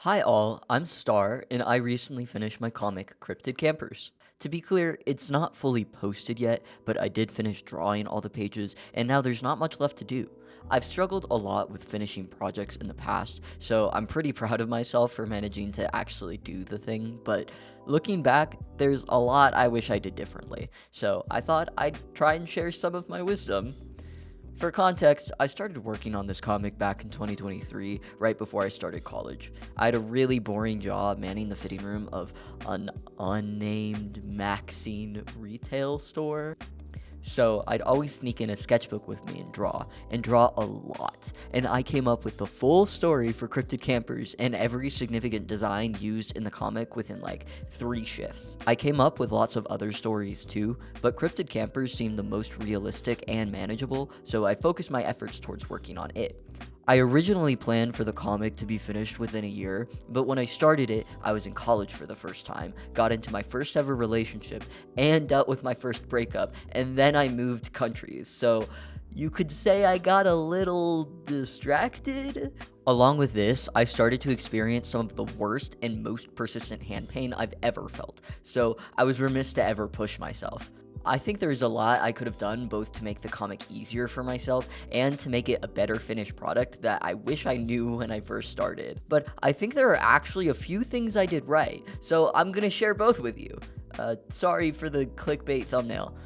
Hi all, I'm Star, and I recently finished my comic Cryptid Campers. To be clear, it's not fully posted yet, but I did finish drawing all the pages, and now there's not much left to do. I've struggled a lot with finishing projects in the past, so I'm pretty proud of myself for managing to actually do the thing, but looking back, there's a lot I wish I did differently, so I thought I'd try and share some of my wisdom. For context, I started working on this comic back in 2023, right before I started college. I had a really boring job manning the fitting room of an unnamed Maxine retail store. So I'd always sneak in a sketchbook with me and draw a lot. And I came up with the full story for Cryptid Campers and every significant design used in the comic within like 3 shifts. I came up with lots of other stories too, but Cryptid Campers seemed the most realistic and manageable, so I focused my efforts towards working on it. I originally planned for the comic to be finished within a year, but when I started it, I was in college for the first time, got into my first ever relationship, and dealt with my first breakup, and then I moved countries, so you could say I got a little distracted. Along with this, I started to experience some of the worst and most persistent hand pain I've ever felt, so I was remiss to ever push myself. I think there's a lot I could have done both to make the comic easier for myself and to make it a better finished product that I wish I knew when I first started. But I think there are actually a few things I did right, so I'm gonna share both with you. Sorry for the clickbait thumbnail.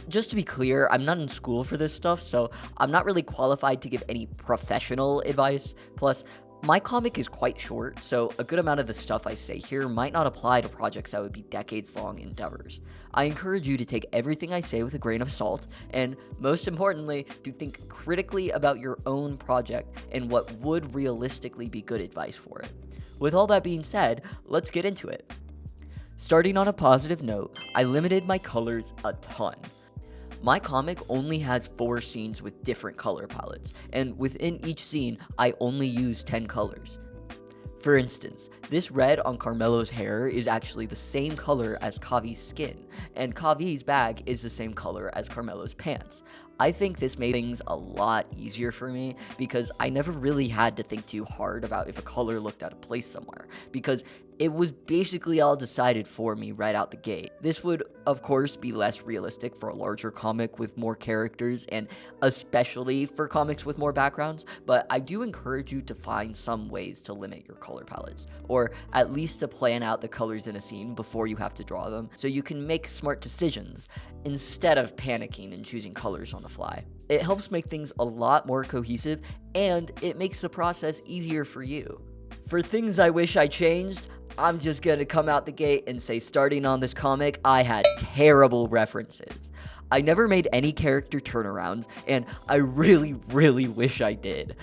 Just to be clear, I'm not in school for this stuff, so I'm not really qualified to give any professional advice. Plus, my comic is quite short, so a good amount of the stuff I say here might not apply to projects that would be decades-long endeavors. I encourage you to take everything I say with a grain of salt, and most importantly, to think critically about your own project and what would realistically be good advice for it. With all that being said, let's get into it. Starting on a positive note, I limited my colors a ton. My comic only has 4 scenes with different color palettes, and within each scene, I only use 10 colors. For instance, this red on Carmelo's hair is actually the same color as Kavi's skin, and Kavi's bag is the same color as Carmelo's pants. I think this made things a lot easier for me because I never really had to think too hard about if a color looked out of place somewhere, because it was basically all decided for me right out the gate. This would, of course, be less realistic for a larger comic with more characters, and especially for comics with more backgrounds, but I do encourage you to find some ways to limit your color palettes, or at least to plan out the colors in a scene before you have to draw them, so you can make smart decisions instead of panicking and choosing colors on the fly. It helps make things a lot more cohesive, and it makes the process easier for you. For things I wish I changed, I'm just gonna come out the gate and say starting on this comic, I had terrible references. I never made any character turnarounds, and I really wish I did.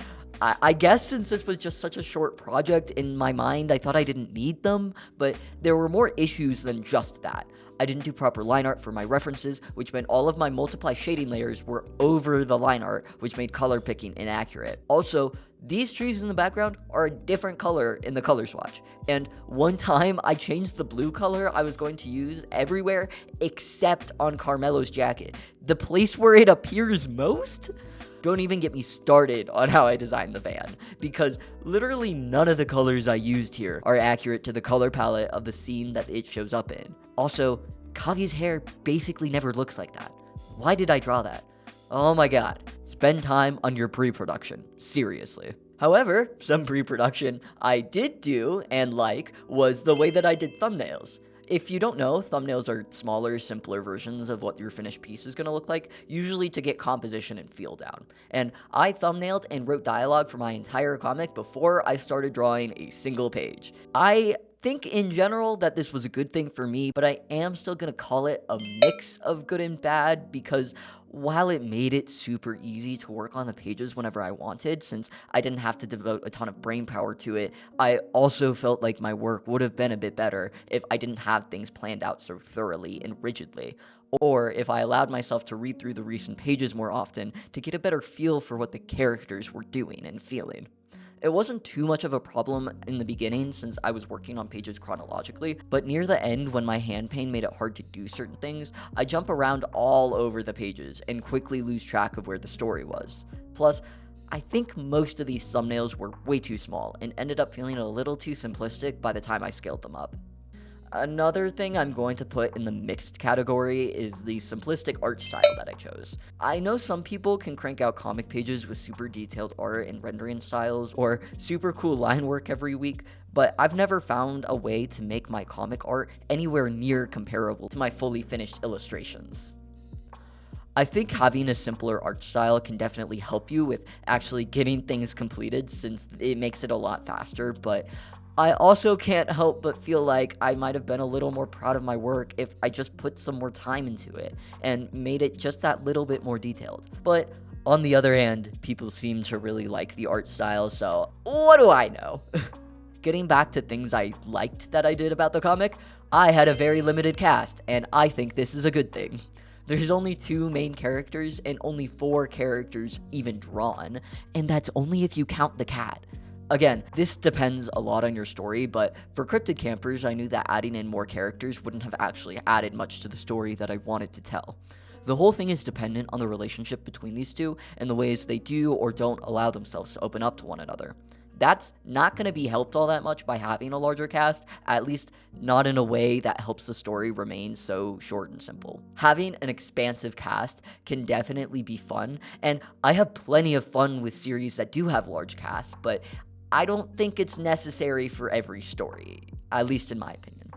I guess since this was just such a short project, in my mind, I thought I didn't need them, but there were more issues than just that. I didn't do proper line art for my references, which meant all of my multiply shading layers were over the line art, which made color picking inaccurate. Also, these trees in the background are a different color in the color swatch, and one time I changed the blue color I was going to use everywhere except on Carmelo's jacket, the place where it appears most. Don't even get me started on how I designed the van, because literally none of the colors I used here are accurate to the color palette of the scene that it shows up in. Also, Kavi's hair basically never looks like that. Why did I draw that? Oh my god, spend time on your pre-production, seriously. However, some pre-production I did do and like was the way that I did thumbnails. If you don't know, thumbnails are smaller, simpler versions of what your finished piece is going to look like, usually to get composition and feel down. And I thumbnailed and wrote dialogue for my entire comic before I started drawing a single page. I think in general that this was a good thing for me, but I am still going to call it a mix of good and bad, because while it made it super easy to work on the pages whenever I wanted, since I didn't have to devote a ton of brain power to it, I also felt like my work would have been a bit better if I didn't have things planned out so thoroughly and rigidly, or if I allowed myself to read through the recent pages more often to get a better feel for what the characters were doing and feeling. It wasn't too much of a problem in the beginning since I was working on pages chronologically, but near the end when my hand pain made it hard to do certain things, I jump around all over the pages and quickly lose track of where the story was. Plus, I think most of these thumbnails were way too small and ended up feeling a little too simplistic by the time I scaled them up. Another thing I'm going to put in the mixed category is the simplistic art style that I chose. I know some people can crank out comic pages with super detailed art and rendering styles or super cool line work every week, but I've never found a way to make my comic art anywhere near comparable to my fully finished illustrations. I think having a simpler art style can definitely help you with actually getting things completed since it makes it a lot faster, but I also can't help but feel like I might have been a little more proud of my work if I just put some more time into it and made it just that little bit more detailed. But on the other hand, people seem to really like the art style, so what do I know? Getting back to things I liked that I did about the comic, I had a very limited cast, and I think this is a good thing. There's only 2 main characters and only 4 characters even drawn, and that's only if you count the cat. Again, this depends a lot on your story, but for Cryptid Campers, I knew that adding in more characters wouldn't have actually added much to the story that I wanted to tell. The whole thing is dependent on the relationship between these two and the ways they do or don't allow themselves to open up to one another. That's not going to be helped all that much by having a larger cast, at least not in a way that helps the story remain so short and simple. Having an expansive cast can definitely be fun, and I have plenty of fun with series that do have large casts, but I don't think it's necessary for every story, at least in my opinion.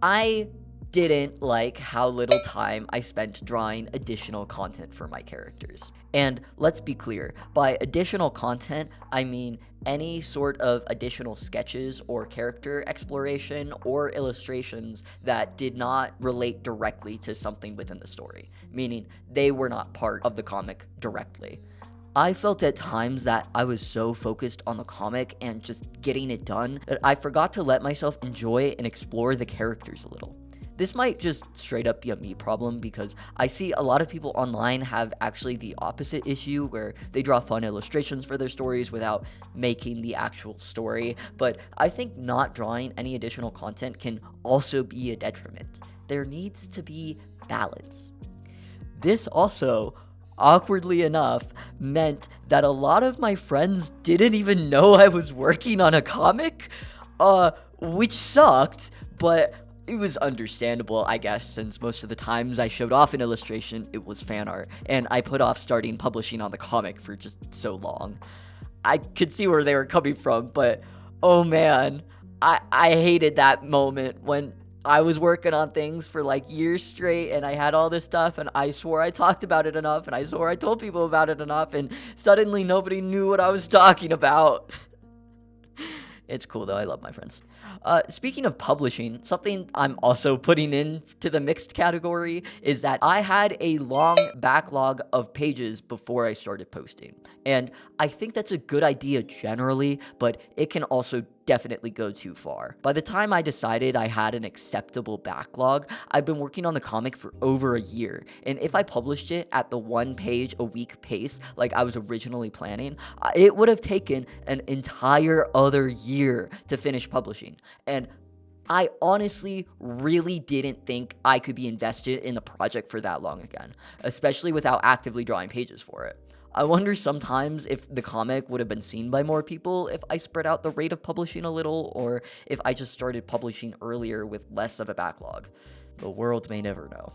I didn't like how little time I spent drawing additional content for my characters. And let's be clear, by additional content, I mean any sort of additional sketches or character exploration or illustrations that did not relate directly to something within the story, meaning they were not part of the comic directly. I felt at times that I was so focused on the comic and just getting it done that I forgot to let myself enjoy and explore the characters a little. This might just straight up be a me problem because I see a lot of people online have actually the opposite issue where they draw fun illustrations for their stories without making the actual story, but I think not drawing any additional content can also be a detriment. There needs to be balance. This also, awkwardly enough, meant that a lot of my friends didn't even know I was working on a comic, which sucked, but it was understandable, I guess, since most of the times I showed off an illustration, it was fan art, and I put off starting publishing on the comic for just so long. I could see where they were coming from, but oh man, I hated that moment when I was working on things for like years straight and I had all this stuff and I swore I talked about it enough and I swore I told people about it enough and suddenly nobody knew what I was talking about. It's cool though, I love my friends. Speaking of publishing, something I'm also putting into the mixed category is that I had a long backlog of pages before I started posting. And I think that's a good idea generally, but it can also definitely go too far. By the time I decided I had an acceptable backlog, I'd been working on the comic for over a year, and if I published it at the 1 page a week pace like I was originally planning, it would have taken an entire other year to finish publishing, and I honestly really didn't think I could be invested in the project for that long again, especially without actively drawing pages for it. I wonder sometimes if the comic would have been seen by more people if I spread out the rate of publishing a little, or if I just started publishing earlier with less of a backlog. The world may never know.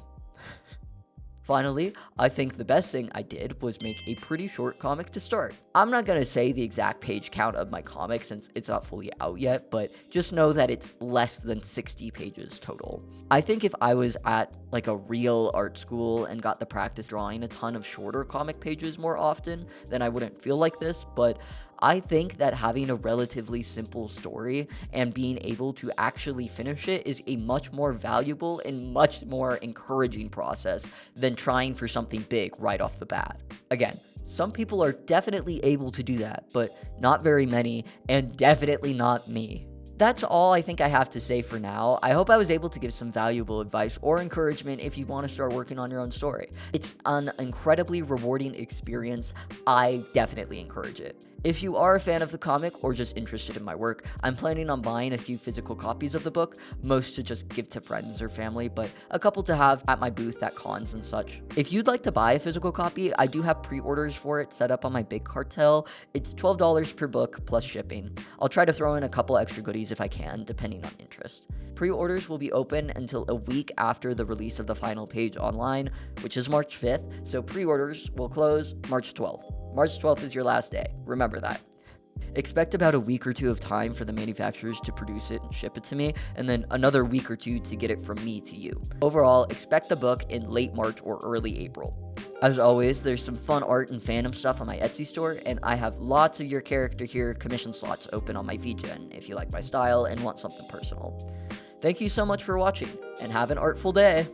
Finally, I think the best thing I did was make a pretty short comic to start. I'm not going to say the exact page count of my comic since it's not fully out yet, but just know that it's less than 60 pages total. I think if I was at like a real art school and got the practice drawing a ton of shorter comic pages more often, then I wouldn't feel like this, but I think that having a relatively simple story and being able to actually finish it is a much more valuable and much more encouraging process than trying for something big right off the bat. Again, some people are definitely able to do that, but not very many, and definitely not me. That's all I think I have to say for now. I hope I was able to give some valuable advice or encouragement if you want to start working on your own story. It's an incredibly rewarding experience. I definitely encourage it. If you are a fan of the comic or just interested in my work, I'm planning on buying a few physical copies of the book, most to just give to friends or family, but a couple to have at my booth at cons and such. If you'd like to buy a physical copy, I do have pre-orders for it set up on my big cartel. It's $12 per book plus shipping. I'll try to throw in a couple extra goodies if I can, depending on interest. Pre-orders will be open until a week after the release of the final page online, which is March 5th, so pre-orders will close March 12th. March 12th is your last day. Remember that. Expect about a week or two of time for the manufacturers to produce it and ship it to me, and then another week or two to get it from me to you. Overall, expect the book in late March or early April. As always, there's some fun art and fandom stuff on my Etsy store, and I have lots of your character here commission slots open on my VGen if you like my style and want something personal. Thank you so much for watching, and have an artful day!